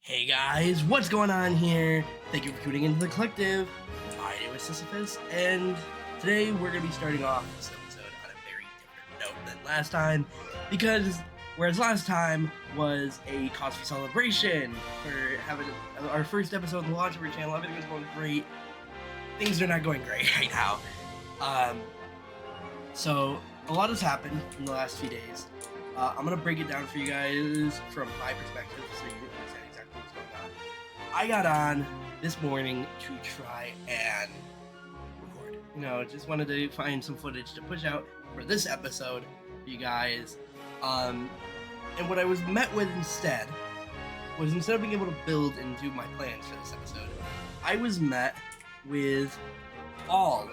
Hey guys, what's going on here? Thank you for tuning into the collective. My name is Sisyphus, and today we're going to be starting off this episode on a very different note than last time, because whereas last time was a cause for celebration for having our first episode of the launch of our channel, everything was going great. Things are not going great right now. So a lot has happened in the last few days. I'm going to break it down for you guys from my perspective so you can understand exactly what's going on. I got on this morning to try and record. Just wanted to find some footage to push out for this episode for you guys. And what I was met with instead was, instead of being able to build and do my plans for this episode, I was met with all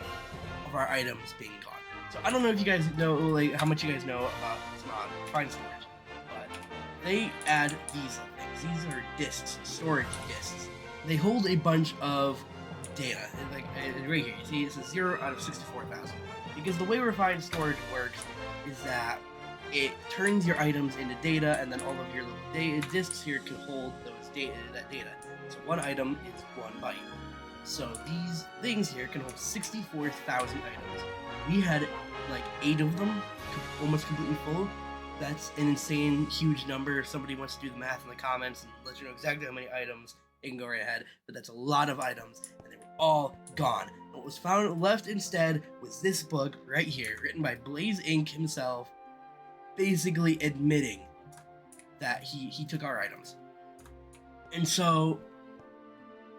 of our items being gone. So I don't know if you guys know, how much you guys know about Find Storage, but they add these things. These are disks, storage disks. They hold a bunch of data. Right here, you see it says 0 out of 64,000. Because the way Refined Storage works is that it turns your items into data, and then all of your little disks here can hold that data. So one item is 1 byte. So these things here can hold 64,000 items. We had like 8 of them, almost completely full. That's an insane, huge number. If somebody wants to do the math in the comments and let you know exactly how many items, they can go right ahead. But that's a lot of items, and they were all gone. And what was left instead was this book right here, written by Blaze Inc. himself, basically admitting that he took our items. And so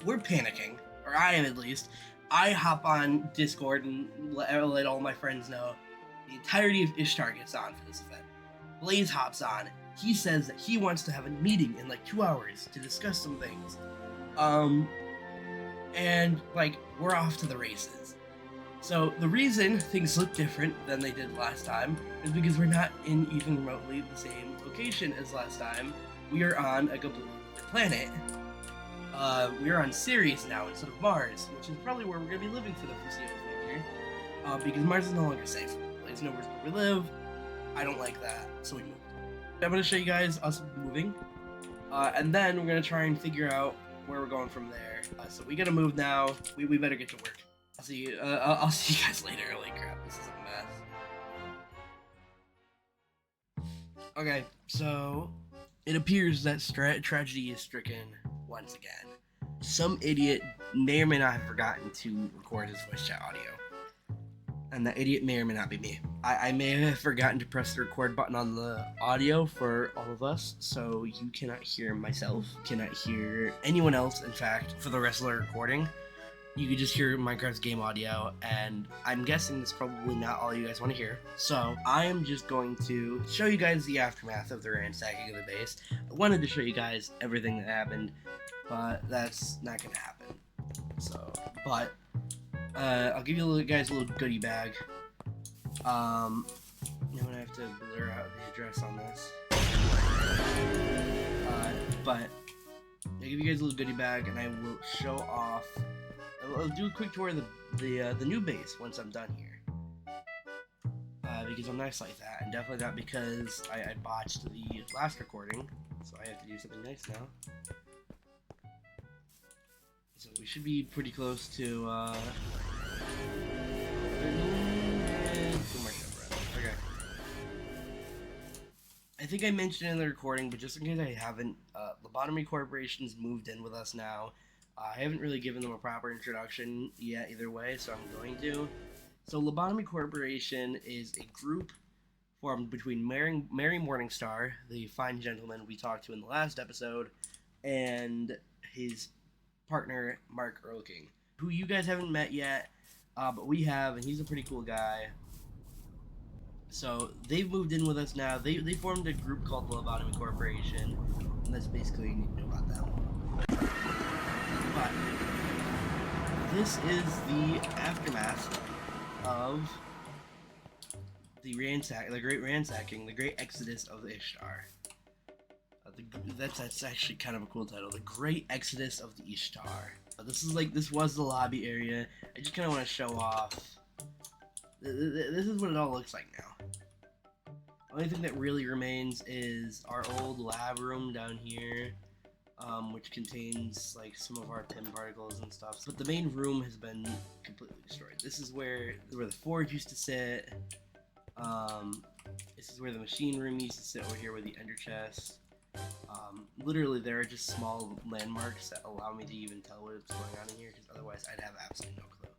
we're panicking, or I am at least. I hop on Discord and let all my friends know. The entirety of Ishtar gets on for this event. Blaze hops on. He says that he wants to have a meeting in like 2 hours to discuss some things. And we're off to the races. So the reason things look different than they did last time is because we're not in even remotely the same location as last time. We are on a completely different planet. We are on Sirius now instead of Mars, which is probably where we're going to be living for the foreseeable future. Because Mars is no longer safe. Blaze knows where we live. I don't like that, so we moved. I'm going to show you guys us moving, and then we're going to try and figure out where we're going from there. So we got to move now. We better get to work. I'll see you guys later. Holy crap, this is a mess. Okay, so it appears that tragedy is stricken once again. Some idiot may or may not have forgotten to record his voice chat audio. And that idiot may or may not be me. I may have forgotten to press the record button on the audio for all of us, so you cannot hear myself, cannot hear anyone else, in fact, for the rest of the recording. You could just hear Minecraft's game audio, and I'm guessing that's probably not all you guys want to hear. So I am just going to show you guys the aftermath of the ransacking of the base. I wanted to show you guys everything that happened, but that's not going to happen. I'll give you guys a little goodie bag. I'm gonna have to blur out the address on this. But I'll give you guys a little goodie bag, and I will show off. I'll do a quick tour of the new base once I'm done here. Because I'm nice like that, and definitely not because I botched the last recording, so I have to do something nice now. So we should be pretty close to, okay. I think I mentioned in the recording, but just in case I haven't, Lobotomy Corporation's moved in with us now. I haven't really given them a proper introduction yet either way, so I'm going to. So Lobotomy Corporation is a group formed between Mary Morningstar, the fine gentleman we talked to in the last episode, and his partner Mark Earlking, who you guys haven't met yet, but we have, and he's a pretty cool guy. So they've moved in with us now. They formed a group called the Lobotomy Corporation, and that's basically what you need to know about them. But this is the aftermath of the great ransacking, the great exodus of Ishtar. That's actually kind of a cool title. The Great Exodus of the Ishtar. This was the lobby area. I just kind of want to show off. This is what it all looks like now. The only thing that really remains is our old lab room down here. which contains like some of our PIM particles and stuff. But the main room has been completely destroyed. This is where the forge used to sit. This is where the machine room used to sit over here with the ender chest. Literally, there are just small landmarks that allow me to even tell what's going on in here, because otherwise I'd have absolutely no clue.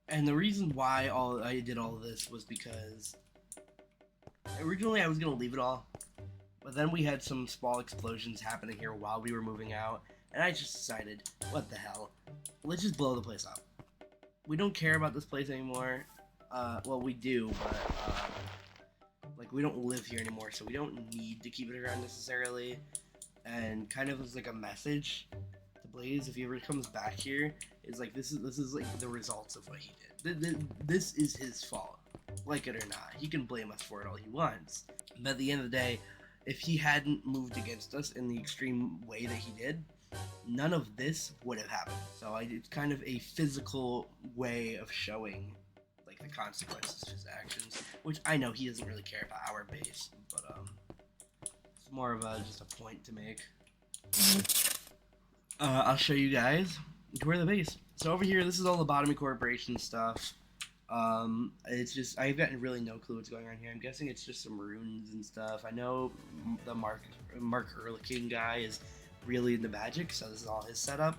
And the reason why I did all of this was because originally I was going to leave it all, but then we had some small explosions happening here while we were moving out, and I just decided, what the hell, let's just blow the place up. We don't care about this place anymore. Well, we do, but like, we don't live here anymore, so we don't need to keep it around necessarily. And kind of as like a message to Blaze, if he ever comes back here, is like, this is like the results of what he did. This is his fault, like it or not. He can blame us for it all he wants, but at the end of the day, if he hadn't moved against us in the extreme way that he did, none of this would have happened. So it's kind of a physical way of showing like the consequences of his actions, which I know he doesn't really care about our base, but it's more of just a point to make. I'll show you guys where the base. So over here, this is all the Lobotomy Corporation stuff. It's just, I've gotten really no clue what's going on here. I'm guessing it's just some runes and stuff. I know the Mark Hurricane guy is really into magic, so this is all his setup.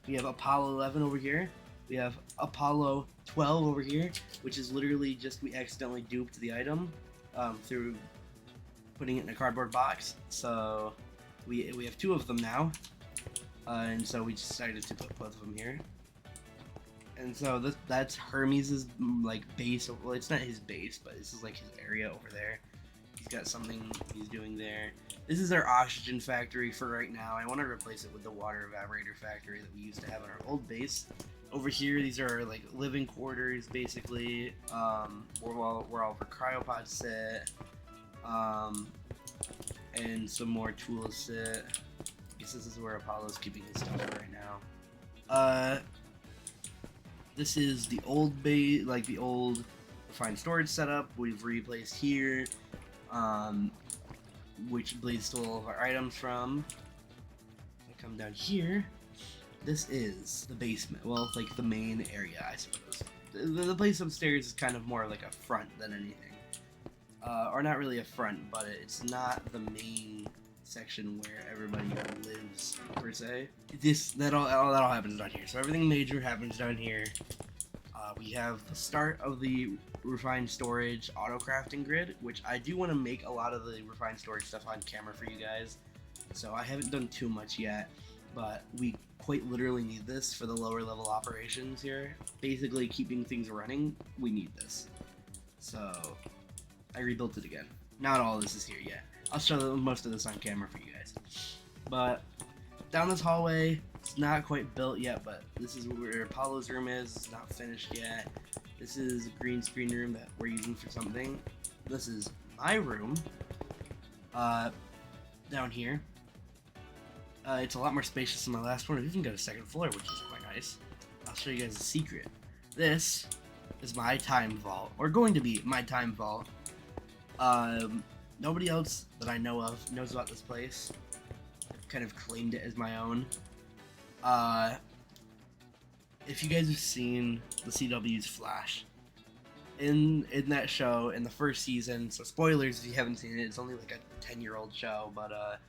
We have Apollo 11 over here. We have Apollo 12 over here, which is literally just we accidentally duped the item through putting it in a cardboard box. So we have two of them now, and so we decided to put both of them here. And so that's Hermes' like base. Well, it's not his base, but this is like his area over there. He's got something he's doing there. This is our oxygen factory for right now. I want to replace it with the water evaporator factory that we used to have on our old base. Over here, these are like living quarters, basically. Where all our cryopods sit, and some more tools sit. I guess this is where Apollo's keeping his stuff right now. This is the old base, like the old refined storage setup. We've replaced here, which Blaze stole all of our items from. I come down here. This is the basement. Well, it's like the main area, I suppose. The place upstairs is kind of more like a front than anything. Or not really a front, but it's not the main section where everybody lives, per se. That all happens down here. So everything major happens down here. We have the start of the refined storage auto crafting grid, which I do want to make a lot of the refined storage stuff on camera for you guys. So I haven't done too much yet, but we quite literally need this for the lower level operations here. Basically keeping things running, we need this. So I rebuilt it again. Not all of this is here yet. I'll show most of this on camera for you guys. But down this hallway, it's not quite built yet, but this is where Apollo's room is. It's not finished yet. This is a green screen room that we're using for something. This is my room. Down here. It's a lot more spacious than my last one. It even got a second floor, which is quite nice. I'll show you guys a secret. This is my time vault, or going to be my time vault. Nobody else that I know of knows about this place. I've kind of claimed it as my own. If you guys have seen the CW's Flash, in that show, in the first season, so spoilers if you haven't seen it, it's only like a 10-year-old show, but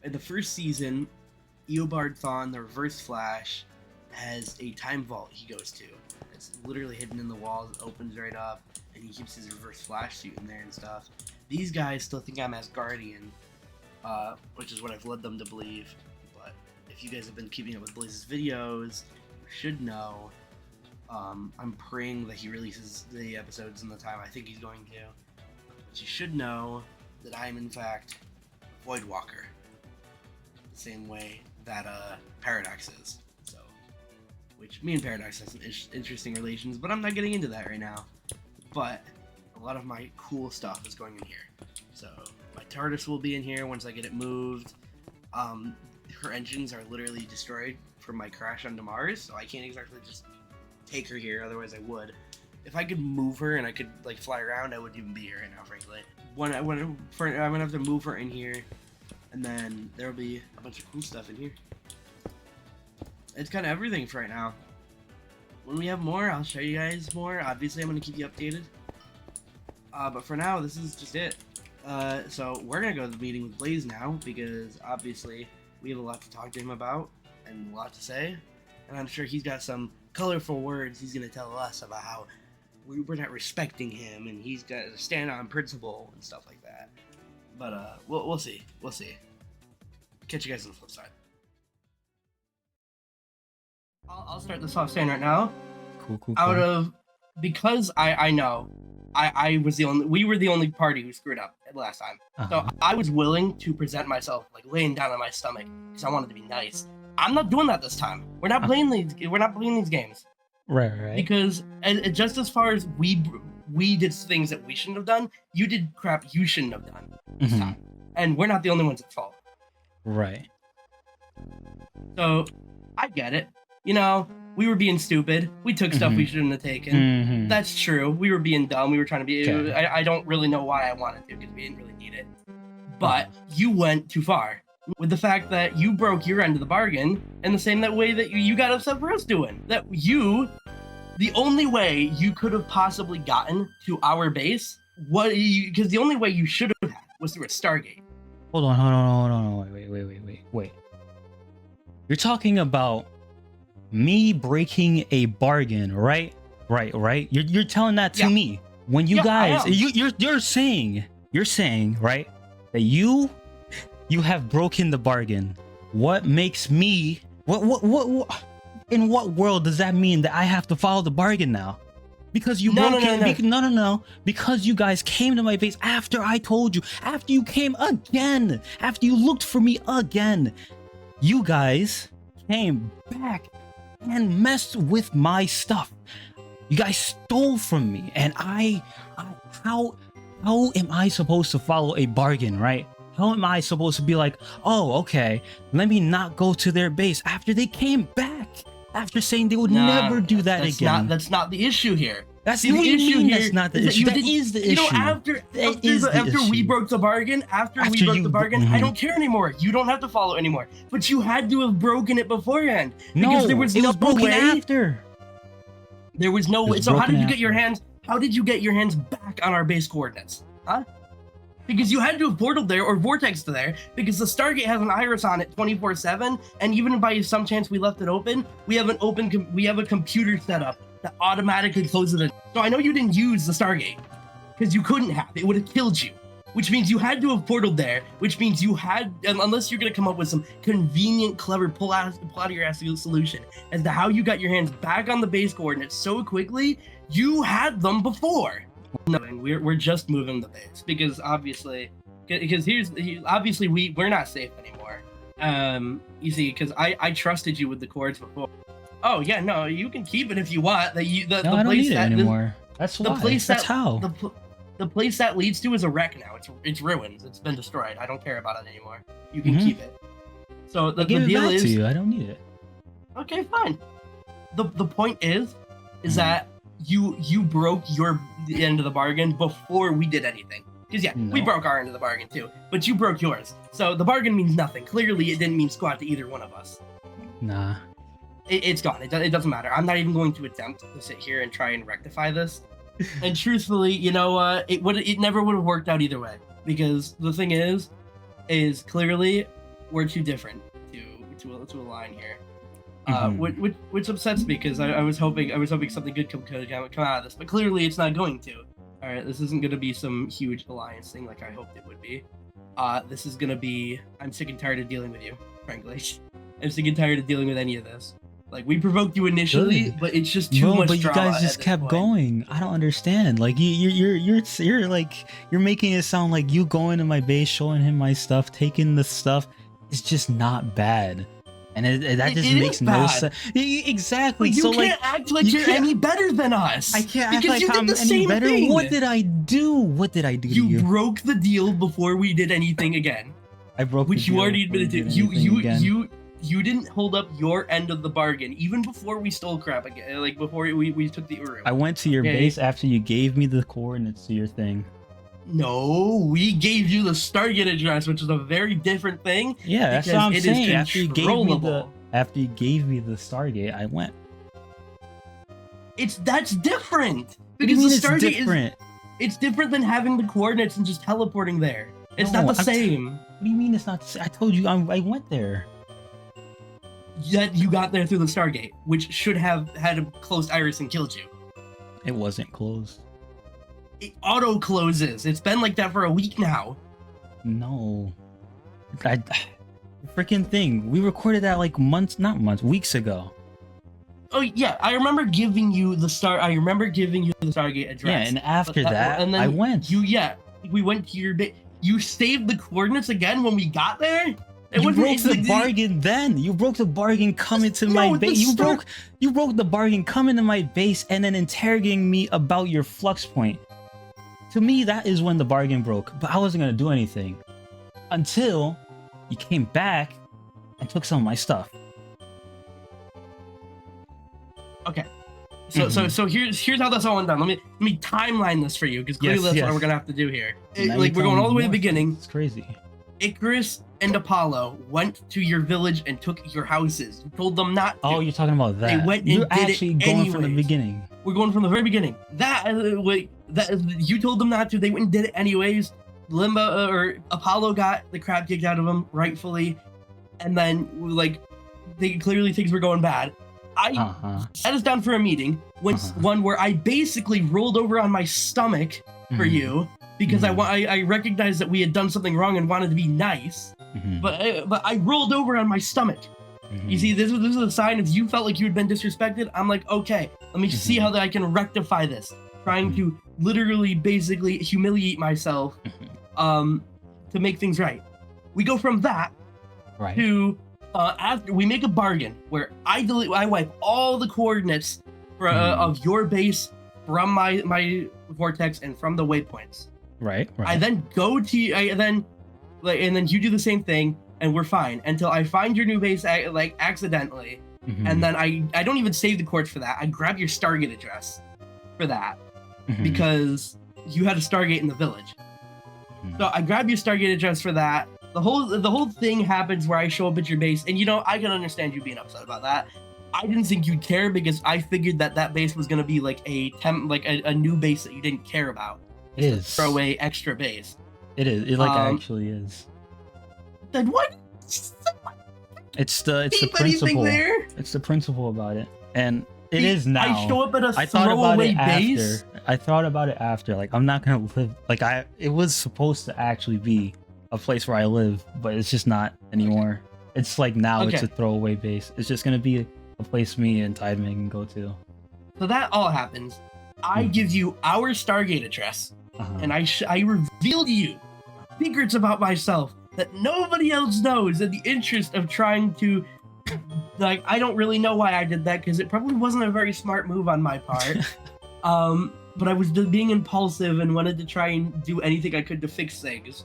in the first season, Eobard Thawne, the Reverse Flash, has a time vault he goes to. It's literally hidden in the walls, it opens right up, and he keeps his Reverse Flash suit in there and stuff. These guys still think I'm Asgardian, which is what I've led them to believe, but if you guys have been keeping up with Blaze's videos, you should know, I'm praying that he releases the episodes in the time I think he's going to, but you should know that I am in fact a Void Walker, the same way that Paradox is, so, which me and Paradox have some interesting relations, but I'm not getting into that right now. But a lot of my cool stuff is going in here. So my TARDIS will be in here once I get it moved. Her engines are literally destroyed from my crash onto Mars, so I can't exactly just take her here, otherwise I would. If I could move her and I could like fly around, I wouldn't even be here right now, frankly. I'm gonna have to move her in here, and then there'll be a bunch of cool stuff in here. It's kind of everything for right now. When we have more, I'll show you guys more. Obviously, I'm gonna keep you updated. But for now, this is just it. So we're gonna go to the meeting with Blaze now, because obviously we have a lot to talk to him about and a lot to say, and I'm sure he's got some colorful words he's gonna tell us about how we're not respecting him, and he's got to stand on principle and stuff like that. But we'll see. We'll see. Catch you guys on the flip side. I'll start this off saying right now. Cool. Out of, because I know we were the only party who screwed up last time. So I was willing to present myself like laying down on my stomach because I wanted to be nice. I'm not doing that this time. We're not playing these games. Right. Because just as far as we did things that we shouldn't have done, you did crap you shouldn't have done this time. And we're not the only ones at fault. Right. So I get it. You know, we were being stupid. We took stuff we shouldn't have taken. That's true. We were being dumb. We were trying to be... Okay. I don't really know why I wanted to, because we didn't really need it. But you went too far with the fact that you broke your end of the bargain in the same way that you got upset for us doing. That the only way you could have possibly gotten to our base, because the only way you should have had was through a Stargate. Hold on. Wait. You're talking about me breaking a bargain, right? You're telling that to me when you guys you're saying right that you have broken the bargain. What makes me what in what world does that mean that I have to follow the bargain now? Because you broke it. No. Because you guys came to my base after I told you, after you came again, after you looked for me again. You guys came back and messed with my stuff. You guys stole from me, and how am I supposed to follow a bargain, right? How am I supposed to be like, oh, okay, let me not go to their base after they came back, after saying they would never do that again? That's not the issue here. That's the issue here. That's not the issue. That is the issue. You know, after we broke the bargain, I don't care anymore. You don't have to follow anymore. But you had to have broken it beforehand. Because there was no way. After. There was no way. So how did you get your hands? How did you get your hands back on our base coordinates? Huh? Because you had to have portaled there or vortexed there, because the Stargate has an iris on it 24/7, and even by some chance we left it open, we have a computer set up that automatically closes it. So I know you didn't use the Stargate, because you couldn't have. It would have killed you. Which means you had to have portaled there, which means you had, unless you're going to come up with some convenient, clever, pull out of your ass solution as to how you got your hands back on the base coordinates so quickly, you had them before. No, we're just moving the base, because obviously we're not safe anymore. You see, because I trusted you with the cords before. Oh yeah, no, you can keep it if you want. I don't need it anymore. That's why. The place that leads to is a wreck now. It's ruins. It's been destroyed. I don't care about it anymore. You can keep it. So the deal is, to you. I don't need it. Okay, fine. The point is that you broke the end of the bargain before we did anything. Because we broke our end of the bargain too, but you broke yours. So the bargain means nothing. Clearly, it didn't mean squat to either one of us. Nah. It's gone. It doesn't matter. I'm not even going to attempt to sit here and try and rectify this. And truthfully, you know, it never would have worked out either way, because the thing is clearly we're too different to align here. Which upsets me, because I was hoping something good could come out of this, but clearly it's not going to. All right, this isn't going to be some huge alliance thing like I hoped it would be. This is going to be, I'm sick and tired of dealing with you, frankly. I'm sick and tired of dealing with any of this. Like, we provoked you initially, but it's just too much drama. But you guys just kept going. I don't understand. Like, you're like, you're making it sound like you going to my base, showing him my stuff, taking the stuff. It's just not bad. And that just makes no sense. Exactly. But you can't act like you're any better than us. I can't act like I'm any better. Thing. What did I do? What did I do to you? You broke the deal before we did anything again. I broke which the deal you already admitted to. you didn't hold up your end of the bargain, even before we stole crap again, like before we took the Uru. I went to your base after you gave me the coordinates to your thing. No, we gave you the Stargate address, which is a very different thing. Yeah, that's what I'm saying. After you gave me the Stargate, I went. That's different. Because the Stargate is it's different than having the coordinates and just teleporting there. It's not the same. What do you mean it's not the same? I told you I went there. Yet you got there through the Stargate, which should have had a closed iris and killed you. It wasn't closed. It auto closes. It's been like that for a week now. No. The freaking thing. We recorded that like weeks ago. Oh yeah, I remember giving you the Stargate address. Yeah, and after that, and then I went. We went to your base. You saved the coordinates again when we got there. You broke the bargain then. You broke the bargain coming to my base. You broke the bargain coming to my base and then interrogating me about your flux point. To me, that is when the bargain broke. But I wasn't gonna do anything until you came back and took some of my stuff. Okay. So here's how that's all done. Let me timeline this for you, because clearly that's what we're gonna have to do here. We're going all the way to the beginning. It's crazy. Icarus and Apollo went to your village and took your houses. You told them not to. Oh, you're talking about that. They went and you're did actually it going anyways. from the beginning. We're going from the very beginning. That you told them not to. They went and did it anyways. Limbo or Apollo got the crap kicked out of him, rightfully, and then they clearly things were going bad. I sat us down for a meeting, one where I basically rolled over on my stomach for you because I recognized that we had done something wrong and wanted to be nice, but I rolled over on my stomach. You see, this was a sign of you felt like you had been disrespected. I'm like, okay, let me see how that I can rectify this. Trying to literally, basically humiliate myself, to make things right. We go from that to after we make a bargain where I wipe all the coordinates of your base from my vortex and from the waypoints. Right. I then go to and then you do the same thing. And we're fine until I find your new base accidentally, and then I don't even save the coords for that. I grab your Stargate address for that because you had a Stargate in the village. So I grab your Stargate address for that. The whole thing happens where I show up at your base, and I can understand you being upset about that. I didn't think you'd care because I figured that base was gonna be like a new base that you didn't care about. It is throwaway extra base. It is. It actually is. Then what? It's the principle. It's the principle about it, and it is now. I show up at a throwaway base. I thought about it after. Like, I'm not gonna live. It was supposed to actually be a place where I live, but it's just not anymore. Okay. It's like now it's a throwaway base. It's just gonna be a place me and Tideman can go to. So that all happens. I give you our Stargate address, and I reveal to you secrets about myself that nobody else knows, in the interest of trying to, I don't really know why I did that, because it probably wasn't a very smart move on my part. But I was being impulsive and wanted to try and do anything I could to fix things.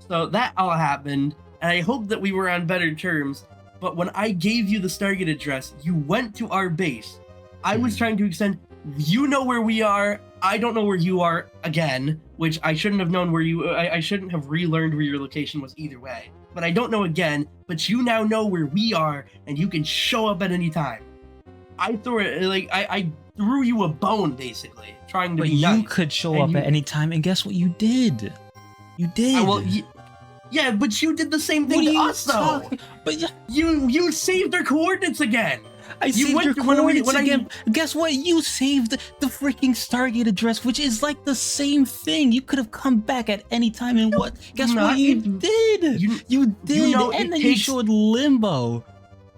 So that all happened, and I hope that we were on better terms. But when I gave you the Stargate address, you went to our base. I was trying to extend, you know where we are, I don't know where you are again, which I shouldn't have known where I shouldn't have relearned where your location was either way. But I don't know again, but you now know where we are, and you can show up at any time. I threw you a bone, basically, trying to be nice. But you could show up at any time, and guess what you did? You did. Yeah, but you did the same thing to us, though. But you saved their coordinates again. I saved your coordinates again. Guess what? You saved the freaking Stargate address, which is like the same thing. You could have come back at any time, and what? Guess what you did? You did, and then you showed Limbo.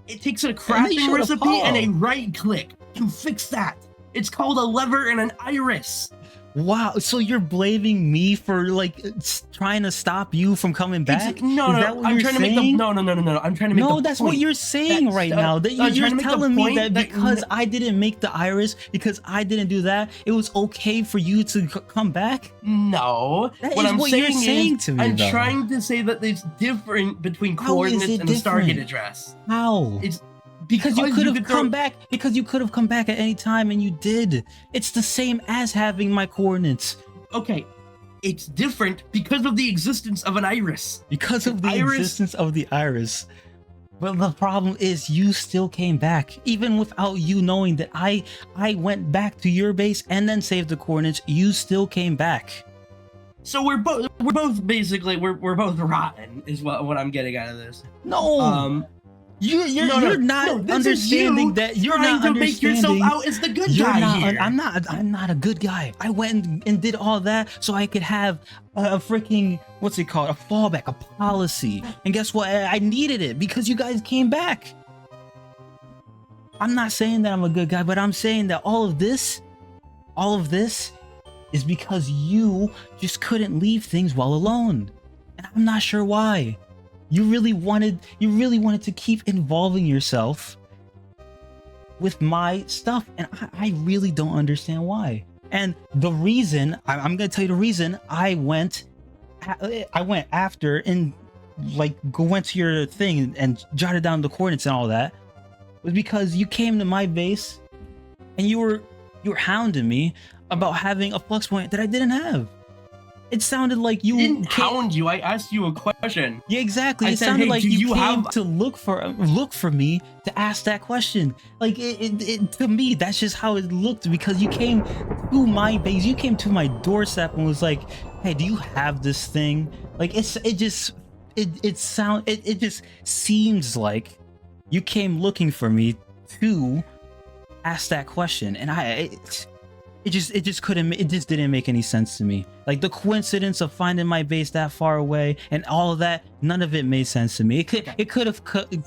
It takes a crafting recipe and a right click to fix that. It's called a lever and an iris. Wow, so you're blaming me for like trying to stop you from coming back? No, Is that what I'm you're trying saying? to make the no. I'm trying to make the No, point. that's what you're saying right now. That I'm trying you're to make the telling me point that because I didn't make the iris, because I didn't do that, it was okay for you to come back? No, That what is I'm what you're saying is, to me, I'm though. trying to say that it's different between How is coordinates it and the Stargate different? address. How? It's Because you could have throw- come back. Because you could have come back at any time, and you did. It's the same as having my coordinates. Okay, it's different because of the existence of an iris. Because of the Iris- existence of the iris. But the problem is you still came back. Even without you knowing that I went back to your base and then saved the coordinates, you still came back. So we're both basically we're both rotten is what I'm getting out of this. No. You're not understanding that you're trying not to make yourself understanding. out as the good You're guy not. here. I'm not a good guy. I went and did all that so I could have a freaking, what's it called, a fallback, a policy. And guess what? I needed it because you guys came back. I'm not saying that I'm a good guy, but I'm saying that all of this is because you just couldn't leave things well alone. And I'm not sure why. You really wanted to keep involving yourself with my stuff, and I really don't understand why. And the reason, I'm gonna tell you the reason I went after and like went to your thing and jotted down the coordinates and all that was because you came to my base and you were hounding me about having a flux point that I didn't have. It sounded like you didn't hound you. I asked you a question. Yeah, exactly. I It said, sounded hey, like do you you came have- to look for me to ask that question. Like it to me, that's just how it looked because you came to my base, you came to my doorstep and was like, "Hey, do you have this thing?" Like it just seems like you came looking for me to ask that question, and it just didn't make any sense to me. Like the coincidence of finding my base that far away and all of that, none of it made sense to me. It could have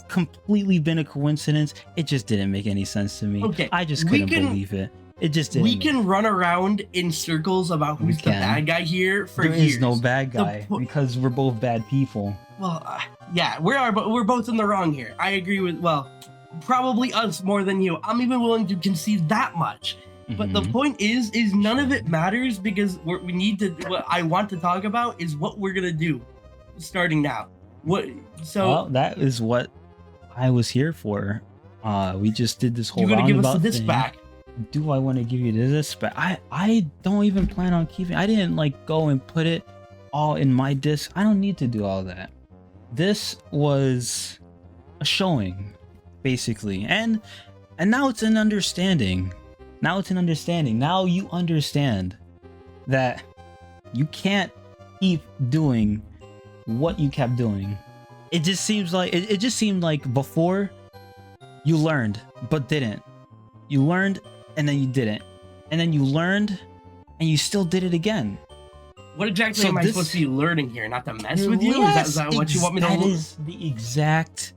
completely been a coincidence. It just didn't make any sense to me. Okay, I just couldn't believe it. It just didn't. We can run around in circles about who's the bad guy here for years. There is no bad guy because we're both bad people. Well, yeah, but we're both in the wrong here. I agree with, well, probably us more than you. I'm even willing to concede that much. But the point is none of it matters because what I want to talk about is what we're gonna do, starting now. Well, that is what I was here for. We just did this whole you're gonna give us roundabout this thing. back. Do I want to give you this back? I don't even plan on keeping. I didn't like go and put it all in my disc. I don't need to do all that. This was a showing, basically, and now it's an understanding. Now it's an understanding. Now you understand that you can't keep doing what you kept doing. It just seems like it just seemed like before you learned but didn't. You learned and then you didn't. And then you learned and you still did it again. What exactly am I supposed to be learning here? Not to mess with you? Yes, is that what you want me to That is the exact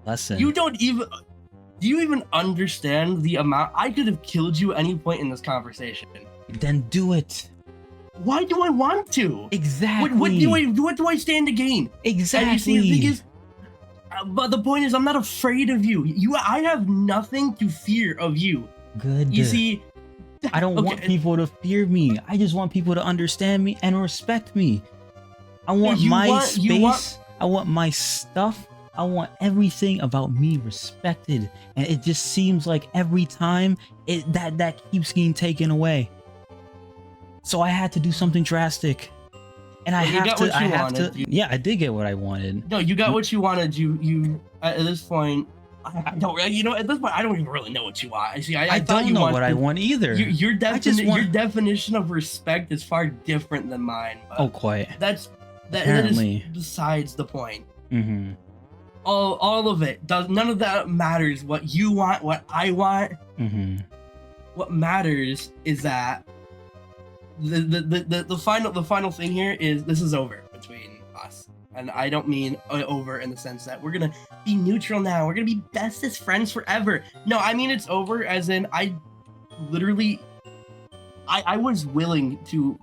lesson. You don't even... Do you even understand the amount? I could have killed you at any point in this conversation. Then do it. Why do I want to? Exactly. What do I stand to gain? Exactly. And you see, the thing is, but the point is, I'm not afraid of you. I have nothing to fear of you. Good. You see, I don't want people to fear me. I just want people to understand me and respect me. I want my space. I want my stuff. I want everything about me respected, and it just seems like every time that keeps getting taken away. So I had to do something drastic, and I have to. Yeah, I did get what I wanted. No, you got what you wanted. You at this point, I don't. You know, at this point, I don't even really know what you want. I don't know what I want either. Your definition of respect is far different than mine. Oh, quite. That is besides the point. Mm-hmm. All of it does. None of that matters. What you want, what I want. Mm-hmm. What matters is that the final thing here is this is over between us, and I don't mean over in the sense that we're gonna be neutral now. We're gonna be bestest friends forever. No, I mean it's over as in I I was willing to,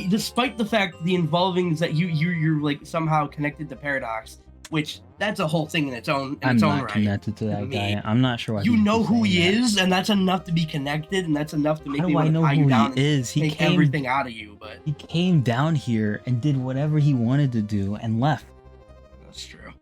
despite the fact the involvings that you're like somehow connected to Paradox, which that's a whole thing in its own I'm not right. connected to that guy. I'm not sure why. You people know keep who saying he that. is, and that's enough to be connected, and that's enough to make How me do I want to know tie you who down he is? He and make came everything out of you. But he came down here and did whatever he wanted to do and left. that's true.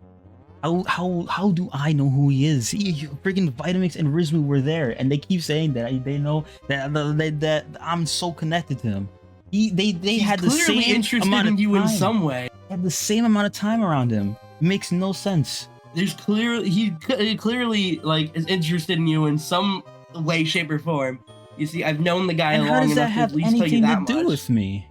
How do I know who he is? Freaking Vitamix and Rizmu were there, and they keep saying that they know that I'm so connected to him. They had the Clearly same interested amount in of you time. in some way. They had the same amount of time around him. It makes no sense. There's he clearly like is interested in you in some way, shape, or form. You see, I've known the guy And how long does that enough to have at least tell you anything that to do much. with me?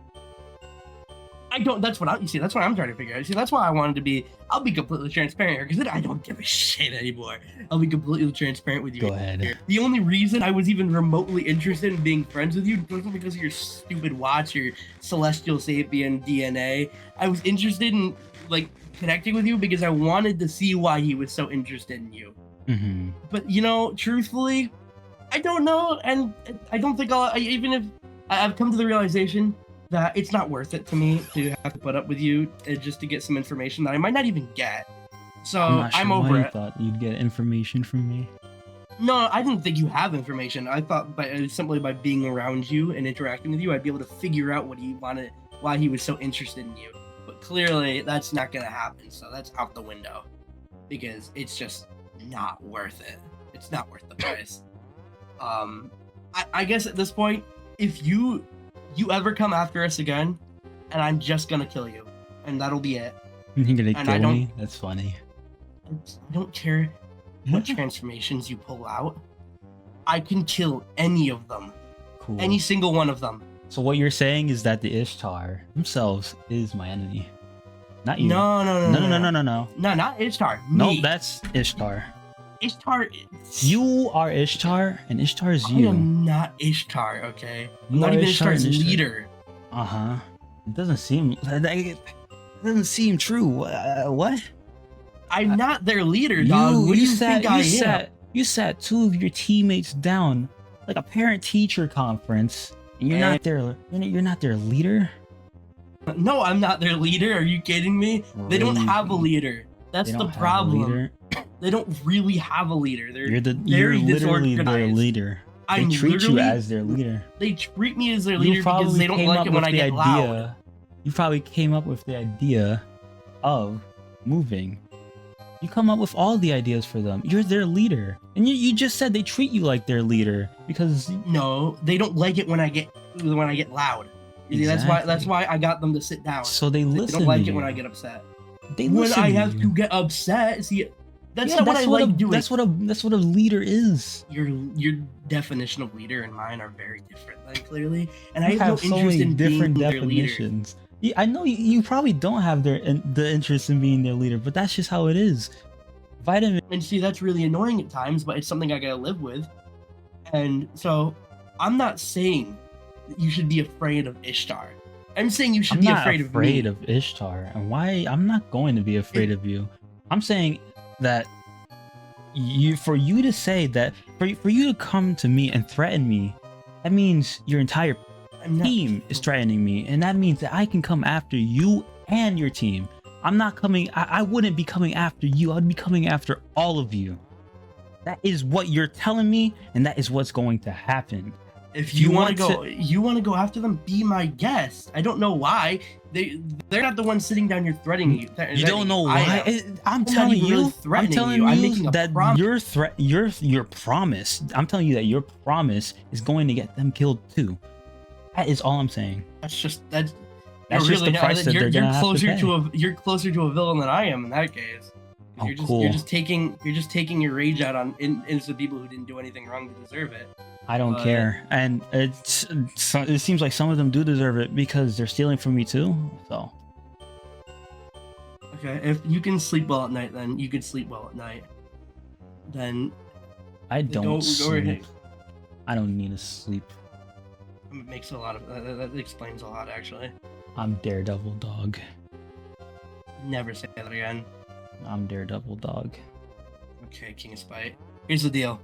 I don't. That's what you see. That's what I'm trying to figure out. You see, that's why I wanted to be. I'll be completely transparent here because I don't give a shit anymore. I'll be completely transparent with you. Go ahead. Here. The only reason I was even remotely interested in being friends with you wasn't because of your stupid watch, your celestial sapien DNA. I was interested in like connecting with you because I wanted to see why he was so interested in you. Mm-hmm. But you know, truthfully, I don't know, and I don't think even if I've come to the realization that it's not worth it to me to have to put up with you just to get some information that I might not even get. So I'm over why it. You thought you'd get information from me. No, I didn't think you have information. I thought simply by being around you and interacting with you, I'd be able to figure out what he wanted, why he was so interested in you. But clearly, that's not gonna happen. So that's out the window because it's just not worth it. It's not worth the price. I guess at this point, if you ever come after us again, and I'm just gonna kill you, and that'll be it. You're gonna And kill me? That's funny. I don't care what transformations you pull out. I can kill any of them. Cool. Any single one of them. So what you're saying is that the Ishtar themselves is my enemy, not you. No. No. No, not Ishtar. No, Me. that's Ishtar. Ishtar. You are Ishtar, and Ishtar is I you. am not Ishtar. Okay. I'm You not are even Ishtar and Ishtar's Ishtar. leader. It doesn't seem. It doesn't seem true. What? I'm not their leader, dog. What do you think I am? You sat two of your teammates down like a parent-teacher conference, and you're not their. You're not their leader. No, I'm not their leader. Are you kidding me? They don't have a leader. That's the problem. They don't really have a leader. They're very literally their disorganized. leader. They I'm treat you as their leader. They treat me as their leader because they don't like it when I get loud. You probably came up with the idea of moving. You come up with all the ideas for them. You're their leader. And you just said they treat you like their leader because no, they don't like it when I get loud. Exactly. That's why I got them to sit down. So they listen. They don't like it when I get upset. When I have to get upset, see, that's not what I like doing. That's what a leader is. Your definition of leader and mine are very different, then clearly, and I You have no so interest many in different being definitions. I know you probably don't have the interest in being their leader, but that's just how it is. Vitamin. And see, that's really annoying at times, but it's something I gotta live with. And so, I'm not saying that you should be afraid of Ishtar. I'm saying you should be afraid of me. I'm not afraid of Ishtar, and why? I'm not going to be afraid of you. I'm saying that for you to say that, for you to come to me and threaten me, that means your entire team is threatening me, and that means that I can come after you and your team. I'm not coming. I wouldn't be coming after you. I'd be coming after all of you. That is what you're telling me, and that is what's going to happen. If you want to go after them, be my guest. I don't know why. They're not the ones sitting down here threatening you. You don't know why? I'm telling you that your promise. I'm telling you that your promise is going to get them killed too. That is all I'm saying. That's just the price that they're gonna have to pay. You're closer to a villain than I am in that case. Cool. You're just taking your rage out on into people who didn't do anything wrong to deserve it. I don't care, and it seems like some of them do deserve it because they're stealing from me too. So. Okay, if you can sleep well at night, then you can sleep well at night. Then. I don't sleep. I don't need to sleep. It makes a lot of that explains a lot actually. I'm Daredevil Dog. Never say that again. I'm Daredevil Dog. Okay, King of Spite. Here's the deal.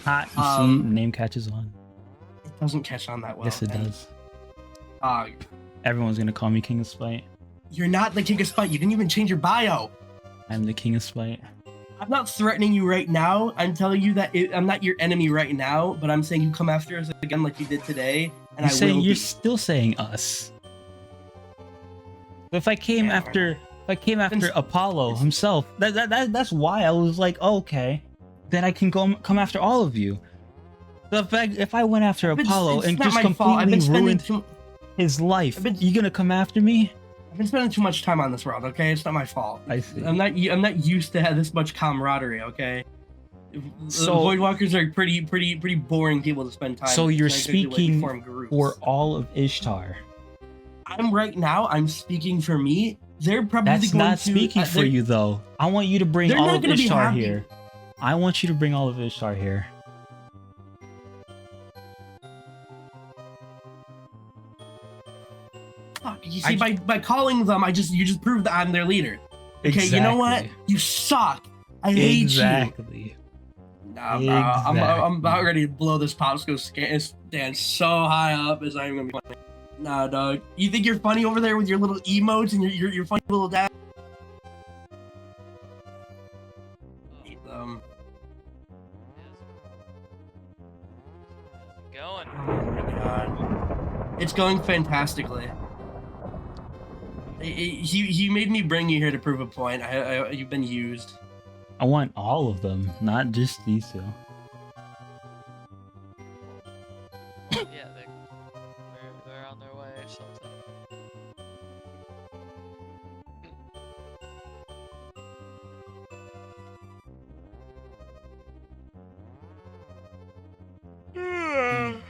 You see, name catches on. doesn't catch on that well. Yes, it does. Uh, Everyone's gonna call me King of Spite. you're not the king of spite. You didn't even change your bio. I'm the King of Spite. I'm not threatening you right now. I'm telling you that I'm not your enemy right now, but I'm saying you come after us again like you did today, and You're still saying us. If I came after Apollo himself, that's why I was like, oh, okay, then I can come after all of you. The fact if I went after Apollo and just completely ruined his life, you gonna come after me? I've been spending too much time on this world. Okay, it's not my fault. I see. I'm not used to have this much camaraderie. Okay. So Voidwalkers are pretty boring people to spend time. So with. you're It's not exactly speaking form groups. for all of Ishtar. I'm speaking for me. They're probably That's going not to, speaking for you though. I want you to bring They're all not of gonna be Ishtar happy. here. I want you to bring all of Ishtar here. Fuck, you see, by calling them, you just proved that I'm their leader. Okay, Exactly. you know what? You suck. I hate you. Exactly. Nah, bro, I'm about ready to blow this popsicle stand so high up as I'm gonna be funny. Nah, dog. You think you're funny over there with your little emotes and your funny little dad? Hate them. Going. Oh my god. It's going fantastically. He made me bring you here to prove a point. You've been used. I want all of them, not just these two. Yeah, they're on their way or something.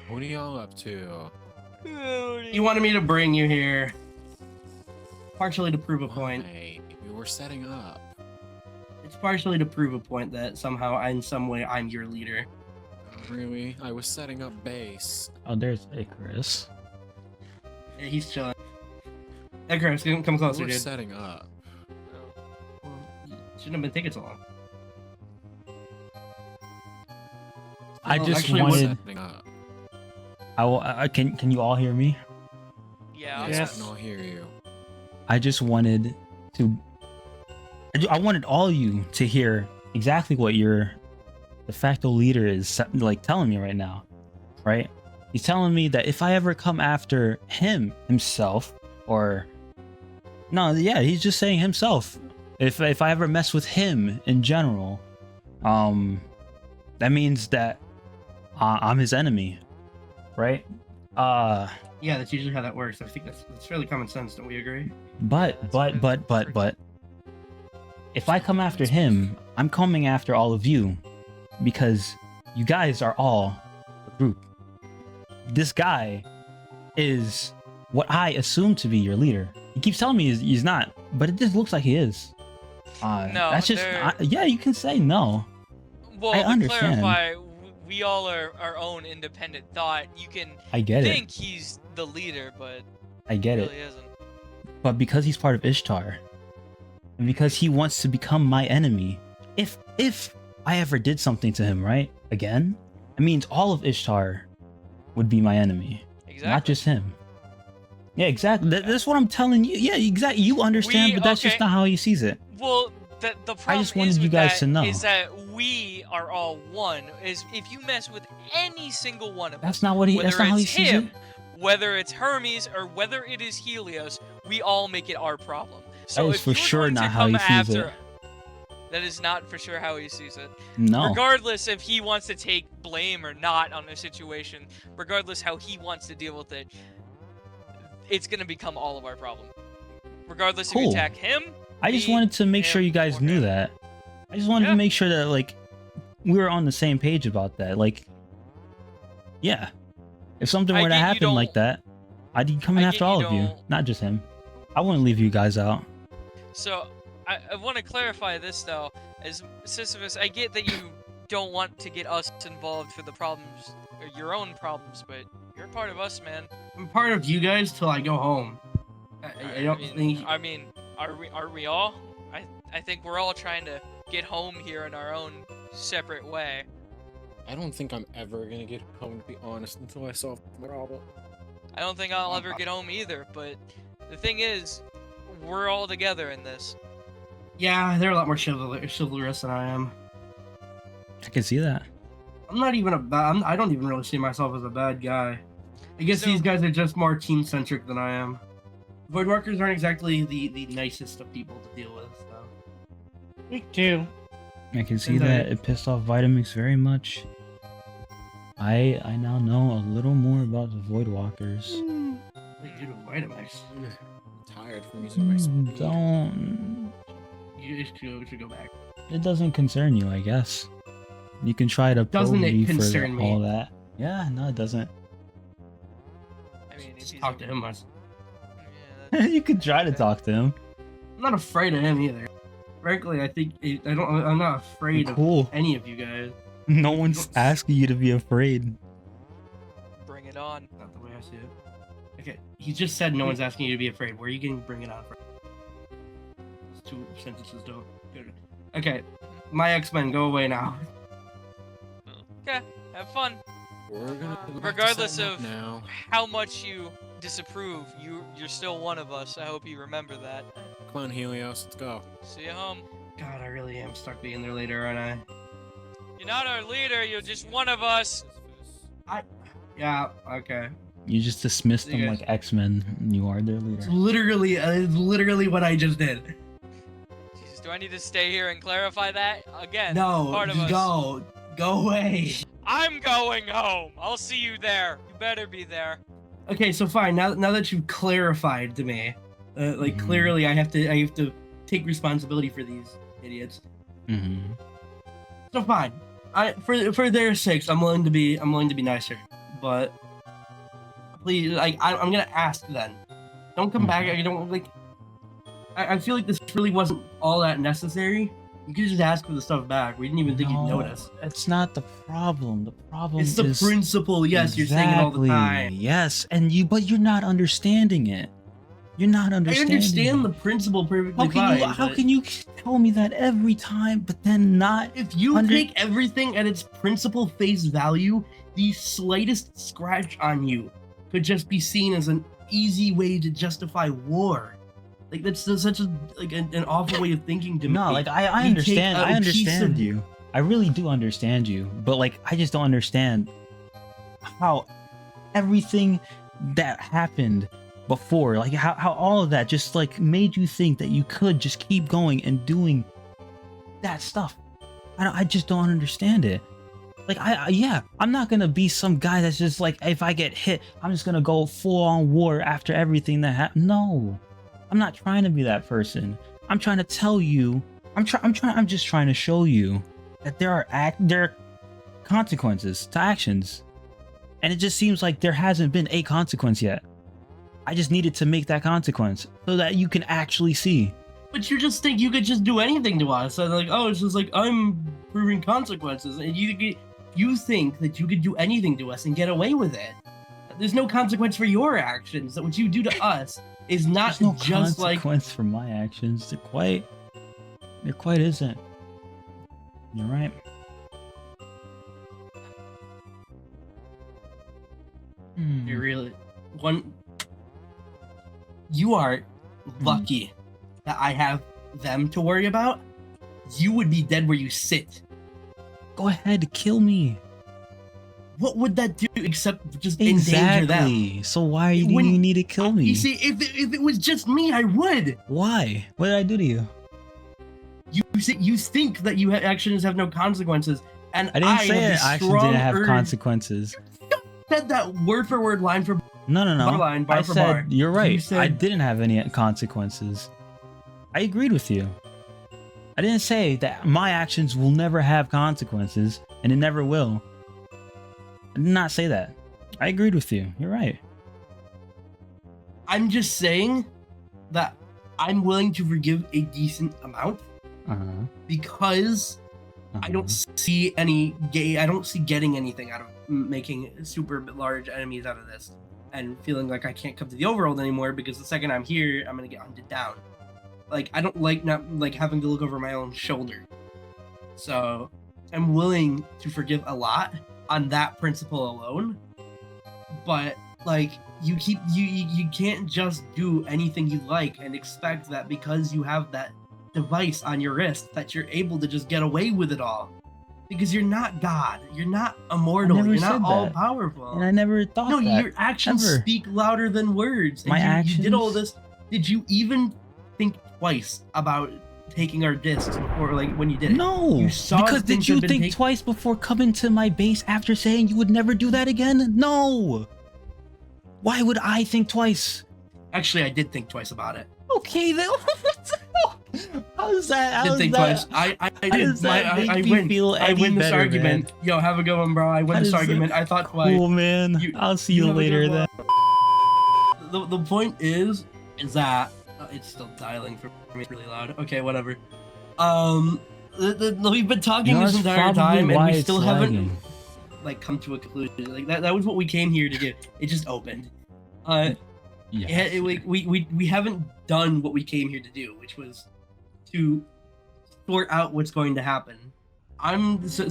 What are y'all up to? He wanted me to bring you here. Partially to prove a point. Why? We were setting up. It's partially to prove a point that somehow, in some way, I'm your leader. Really? I was setting up base. Oh, there's Icarus. Yeah, he's chilling. Icarus, come closer, We were dude. setting up. Well, you shouldn't have been taking so long. I Well, just actually, wanted. Setting up. Can you all hear me? Yeah. Yes, I can all hear you. I just wanted to. I wanted all you to hear exactly what your de facto leader is like telling me right now, right? He's telling me that if I ever come after himself, or no, yeah, he's just saying himself. If I ever mess with him in general, that means that I'm his enemy, right? Yeah, that's usually how that works. I think that's fairly common sense. Don't we agree? But if I come after him, I'm coming after all of you, because you guys are all a group. This guy is what I assume to be your leader. He keeps telling me he's not, but it just looks like he is. No, that's just yeah. You can say no. Well, I to understand. clarify, we all are our own independent thought. You can I get it. think he's the leader, but I get he it. really isn't. But because he's part of Ishtar, and because he wants to become my enemy, if I ever did something to him, right, again, it means all of Ishtar would be my enemy, Exactly. not just him. Yeah, exactly. That's what I'm telling you. Yeah, exactly. You understand, but that's just not how he sees it. Well, the problem just wanted is you with guys that to know. is that we are all one. Is if you mess with any single one of us, That's not what he. whether That's not how he it's sees him, it. whether it's Hermes, or whether it is Helios, we all make it our problem. So That is if for you're sure going to not how he come sees after, it. that is not for sure how he sees it. No. Regardless if he wants to take blame or not on the situation, regardless how he wants to deal with it, it's going to become all of our problem. Regardless if you Cool. attack him, I just me, wanted to make sure him, you guys or knew him. that. I just wanted Yeah. to make sure that like we were on the same page about that. Like, yeah, if something I were to get you happen don't- like that, I'd be coming I after get you all of you, don't- not just him. I wouldn't leave you guys out. So I want to clarify this though, as Sisyphus, I get that you don't want to get us involved for the problems, or your own problems, but you're part of us, man. I'm part of you guys till I go home. I don't think. I mean, are we all? I think we're all trying to get home here in our own separate way. I don't think I'm ever gonna get home, to be honest, until I solve my problem. I don't think I'll ever get home either, but the thing is, we're all together in this. Yeah, they're a lot more chivalrous than I am. I can see that. I'm not even a bad. I don't even really see myself as a bad guy. I guess So- these guys are just more team centric than I am. Voidwalkers aren't exactly the nicest of people to deal with. So. Me too. I can see And that it pissed off Vitamix very much. I now know a little more about the Voidwalkers. Like, dude, Vitamix. I'm tired from using my speed. Don't. You should go back. It doesn't concern you, I guess. You can try to probe Doesn't it me for concern me? all that. Yeah, no, it doesn't. I mean, if Just he's talk to him. Yeah, that- You could try to talk to him. I'm not afraid of him either. Frankly, I think I'm not afraid Cool. of any of you guys. No one's asking you to be afraid. bring it on. Not the way I see it. Okay, he just said no one's asking you to be afraid. Where are you getting bring it on from? Those two sentences don't. Okay, my X-Men, go away now. Okay, have fun. We're gonna go back to Regardless setting up of now. how much you disapprove, you're still one of us. I hope you remember that. Come on, Helios, let's go. See you home. God, I really am stuck being there later, aren't I? You're not our leader. You're just one of us. Yeah, okay. You just dismissed See them you like guys. X-Men. You are their leader. It's literally what I just did. Jesus, do I need to stay here and clarify that again? No, part of just us. go away. I'm going home. I'll see you there. You better be there. Okay, so fine. Now that you've clarified to me, like Mhm. clearly I have to take responsibility for these idiots. Mm-hmm. So fine. For their sakes, I'm willing to be nicer. But please, like I'm gonna ask then. Don't come back. I don't like. I feel like this really wasn't all that necessary. You could just ask for the stuff back. We didn't even think you'd notice. It's not the problem. The problem It's the is principle. Yes, you're saying it all the time. Yes, but you're not understanding it. You're not I understanding. understand it. the principle perfectly How can you? fine, How but can you tell me that every time, but then not? if you under- take everything at its principle face value, the slightest scratch on you could just be seen as an easy way to justify war. Like that's such a an awful way of thinking to me. No, like I We understand. take I a piece understand of- you. I really do understand you. But like, I just don't understand how everything that happened before, like how all of that just like made you think that you could just keep going and doing that stuff. I just don't understand it. Like I'm not gonna be some guy that's just like, if I get hit, I'm just gonna go full on war after everything that happened. No, I'm not trying to be that person. I'm trying to tell you. I'm just trying to show you that there are consequences to actions, and it just seems like there hasn't been a consequence yet. I just needed to make that consequence so that you can actually see. But you just think you could just do anything to us, and like, oh, it's just like I'm proving consequences, and you think that you could do anything to us and get away with it. There's no consequence for your actions. That what you do to us is not There's no just like. consequence for my actions. There quite isn't. You're right. You're really one. You are lucky that I have them to worry about. You would be dead where you sit. Go ahead, kill me. What would that do except just endanger them? Exactly. So why do When- you need to kill me? You see, if it was just me, I would. Why? What did I do to you? You think that actions have no consequences, and I didn't say have it. the Actions strong didn't have urge- consequences. Said that word for word, line for No. bar line, bar I for said bar. you're right. You said- I didn't have any consequences. I agreed with you. I didn't say that my actions will never have consequences, and it never will. I did not say that. I agreed with you. You're right. I'm just saying that I'm willing to forgive a decent amount Uh-huh. because I don't see any I don't see getting anything out of making super large enemies out of this, and feeling like I can't come to the overworld anymore because the second I'm here, I'm gonna get hunted down. Like I don't like not like having to look over my own shoulder. So am willing to forgive a lot on that principle alone. But like you can't just do anything you like and expect that because you have that device on your wrist that you're able to just get away with it all. Because you're not God. You're not immortal. never You're not said all that. powerful. And I never thought No, that. your actions ever. speak louder than words. And My you did all actions? this. Did you even think twice about taking our discs before, like, when you did it? No, You saw because things did you had been think taken- twice before coming to my base after saying you would never do that again? No. Why would I think twice? Actually, I did think twice about it. Okay, then. How's that? I did think twice. I did. does that make I me win. feel I any win this better, argument. Yo, have a good one, bro. I win How this does that- argument. I thought twice. Cool, man. You- I'll see you have a good later one. then. The point is that it's still dialing for me. It's really loud. Okay, whatever. We've been talking You know, this that's entire probably time, and why we it's still haven't lagging. like come to a conclusion. Like that was what we came here to do. It just opened. Yeah. We haven't done what we came here to do, which was to sort out what's going to happen. So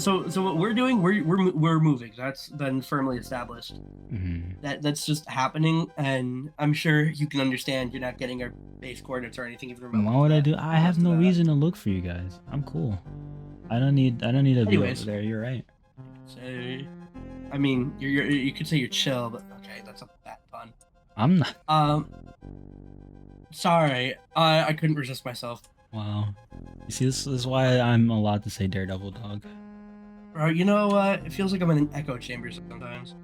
what we're doing, we're moving. That's been firmly established. Mhm. That's just happening, and I'm sure you can understand. You're not getting our base coordinates or anything even remotely. Why would I do? I have no That. reason to look for you guys. I'm cool. I don't need to be Anyways. over there. You're right. So, I mean, you could say you're chill, but okay, that's a bad pun. I'm not. Sorry, I couldn't resist myself. Wow. You see, this is why I'm allowed to say Daredevil Dog. Bro, you know what? It feels like I'm in an echo chamber sometimes.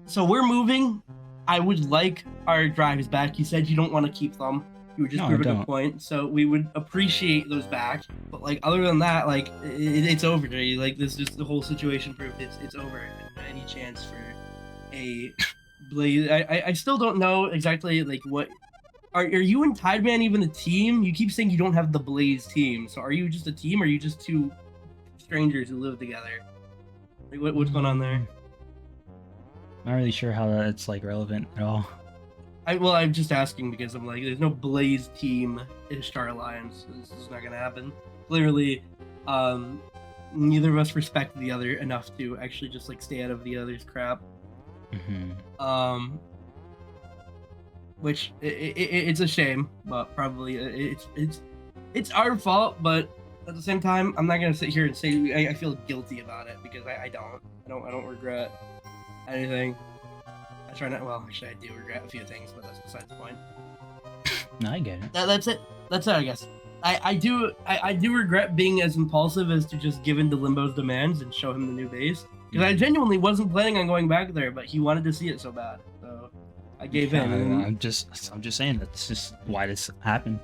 So we're moving. I would like our drives back. You said you don't want to keep them. You would just No, prove I a good don't. point. So we would appreciate those back. But like other than that, like it's over. Jay. Like this, just the whole situation proved it's over. Any chance for a blaze? I still don't know exactly like what. Are you and Tideman even a team? You keep saying you don't have the Blaze team. So are you just a team, or are you just two strangers who live together? Like what's going on there? Not really sure how that's like relevant at all. I'm just asking because I'm like, there's no Blaze team in Star Alliance. This is not gonna happen. Clearly, neither of us respect the other enough to actually just like stay out of the other's crap. Mm-hmm. Which it's a shame, but probably it's our fault. But at the same time, I'm not gonna sit here and say I feel guilty about it because I don't regret anything. I try not. Well, actually, I do regret a few things, but that's besides the point. No, I get it. That's it. That's it, I guess. I do regret being as impulsive as to just give in to Limbo's demands and show him the new base. Because I genuinely wasn't planning on going back there, but he wanted to see it so bad. So I gave in. and I'm just saying that's just why this happened.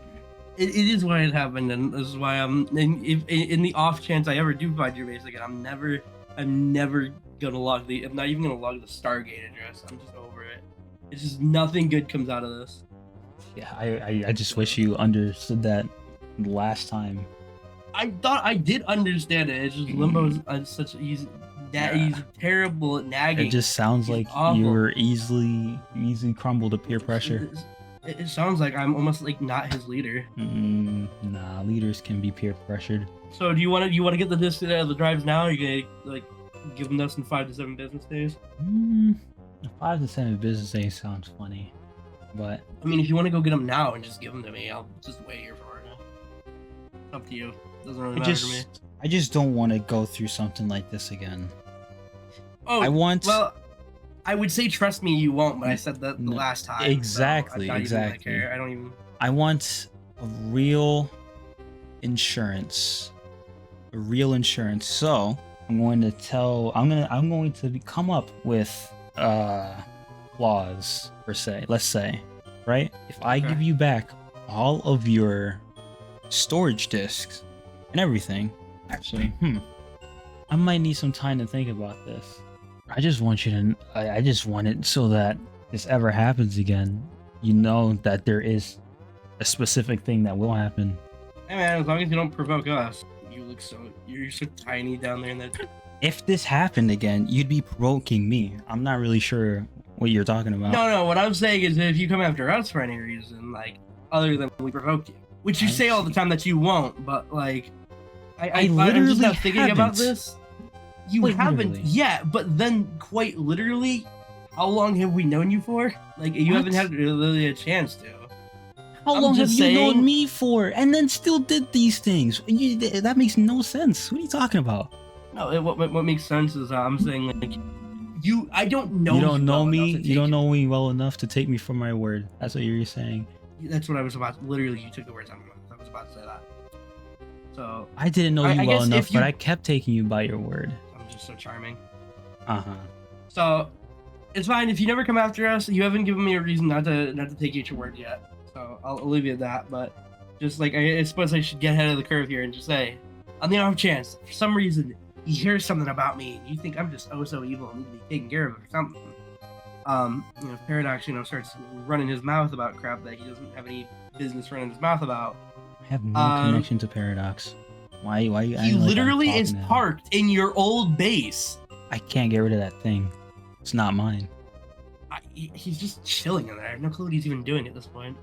it is why it happened, and this is why if in the off chance I ever do find your base again, I'm never gonna log the. I'm not even gonna log the Stargate address. I'm just over it. It's just nothing good comes out of this. Yeah, I just wish you understood that last time. I thought I did understand it. It's just Limbo's such he's terrible at nagging. It just sounds He's like awful. you were easily crumbled to peer pressure. It sounds like I'm almost like not his leader. Nah, leaders can be peer pressured. So do you want to get the disc out of the drives now? Or are you gonna like give them us in 5 to 7 business days? 5 to 7 business days sounds funny, but I mean, if you want to go get them now and just give them to me, I'll just wait here for it. It's up to you. Doesn't really matter to me. I just don't want to go through something like this again. Oh, I want well, I would say trust me, you won't. But I said that the No, last time. exactly, so I'm not even gonna exactly. care. I don't even. I want a real insurance. A real insurance. So I'm going to come up with clause per se. Let's say, right? If I Okay. give you back all of your storage disks and everything, actually, I might need some time to think about this. I just want you to. I just want it so that if this ever happens again, you know that there is a specific thing that will happen. Hey man, as long as you don't provoke us. You're so tiny down there in that. If this happened again, you'd be provoking me. I'm not really sure what you're talking about. No. What I'm saying is, that if you come after us for any reason, like other than we provoked you, which you I say all the see. time that you won't, but like, I I'm just literally not thinking about haven't. this. You Quite haven't literally. yet, but then quite literally, how long have we known you for? Like, you haven't What? had really a chance to. How I'm long have just you known saying- me for? And then still did these things? That makes no sense. What are you talking about? No, what makes sense is I'm saying, like, I don't know You don't know well me. enough to You don't take- know me well enough to take me for my word. That's what you're saying. That's what I was about. Literally, you took the words out of my mouth. I was about to say that. So I didn't know you I well guess enough, if you- but I kept taking you by your word. I'm just so charming. Uh-huh. So it's fine if you never come after us. You haven't given me a reason not to take you at your word yet. So I'll leave you at that. But just like I suppose I should get ahead of the curve here and just say, on the off chance, for some reason, you hear something about me and you think I'm just so evil and need to be taken care of or something. If Paradox, starts running his mouth about crap that he doesn't have any business running his mouth about. I have no connection to Paradox. Why you He acting like I'm literally talking is to him? parked in your old base. I can't get rid of that thing. It's not mine. He's just chilling in there. I have no clue what he's even doing at this point.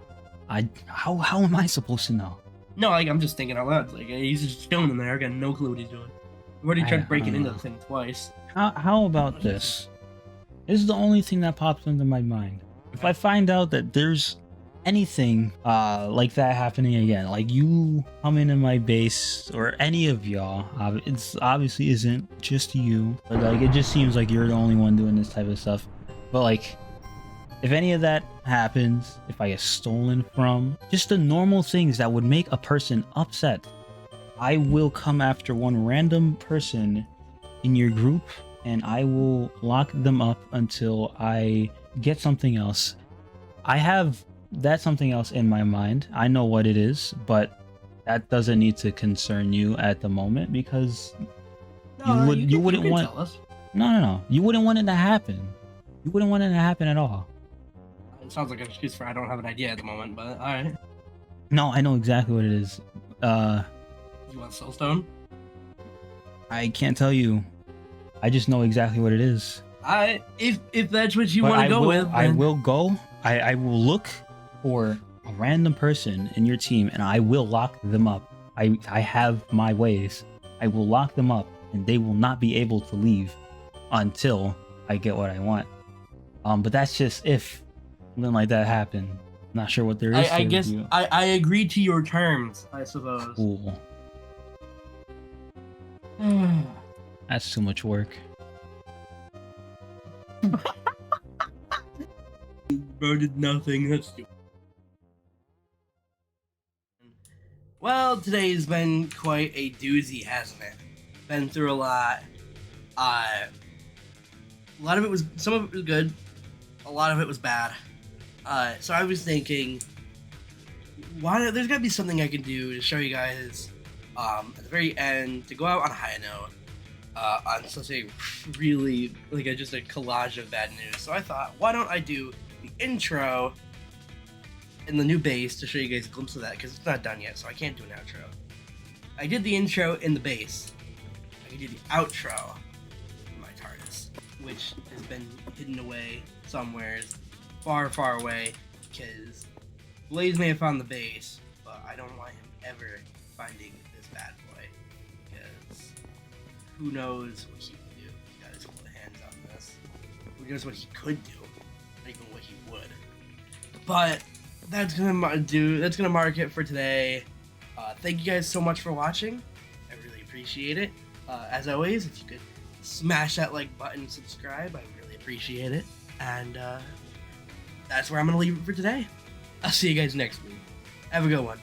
How am I supposed to know? No, like, I'm just thinking out loud. Like, he's just chilling in there. I got no clue what he's doing. I've already tried breaking into the thing twice. How about this? This is the only thing that pops into my mind. If I find out that there's anything like that happening again, like you coming in my base or any of y'all, it's obviously isn't just you, but like it just seems like you're the only one doing this type of stuff. But like, if any of that happens, if I get stolen from, just the normal things that would make a person upset, I will come after one random person in your group and I will lock them up until I get something else. I have that something else in my mind. I know what it is, but that doesn't need to concern you at the moment because you wouldn't want. Tell us. No. You wouldn't want it to happen. You wouldn't want it to happen at all. It sounds like an excuse for I don't have an idea at the moment, but alright. No, I know exactly what it is. You want Soulstone? I can't tell you. I just know exactly what it is. If that's what you But want to go with, I then- will go. I will look for a random person in your team and I will lock them up. I have my ways. I will lock them up and they will not be able to leave until I get what I want. But that's just if something like that happened. Not sure what there is. I to guess review. I agree to your terms, I suppose. Cool. That's too much work. Bro did nothing. That's stupid. Well, today's been quite a doozy, hasn't it? Been through a lot. A lot of it was, some of it was good. A lot of it was bad. So I was thinking, there's gotta be something I can do to show you guys at the very end to go out on a high note. On such a really, just a collage of bad news. So I thought, why don't I do the intro in the new base to show you guys a glimpse of that, because it's not done yet, so I can't do an outro. I did the intro in the base. I did the outro in my TARDIS, which has been hidden away somewhere far, far away, because Blaze may have found the base, but I don't want him ever finding this bad boy, because who knows what he would do if he got his hands on this. Who knows what he could do, not even what he would. But that's gonna mark it for today. Thank you guys so much for watching. I really appreciate it. As always, if you could smash that like button, subscribe, I really appreciate it. And that's where I'm gonna leave it for today. I'll see you guys next week. Have a good one.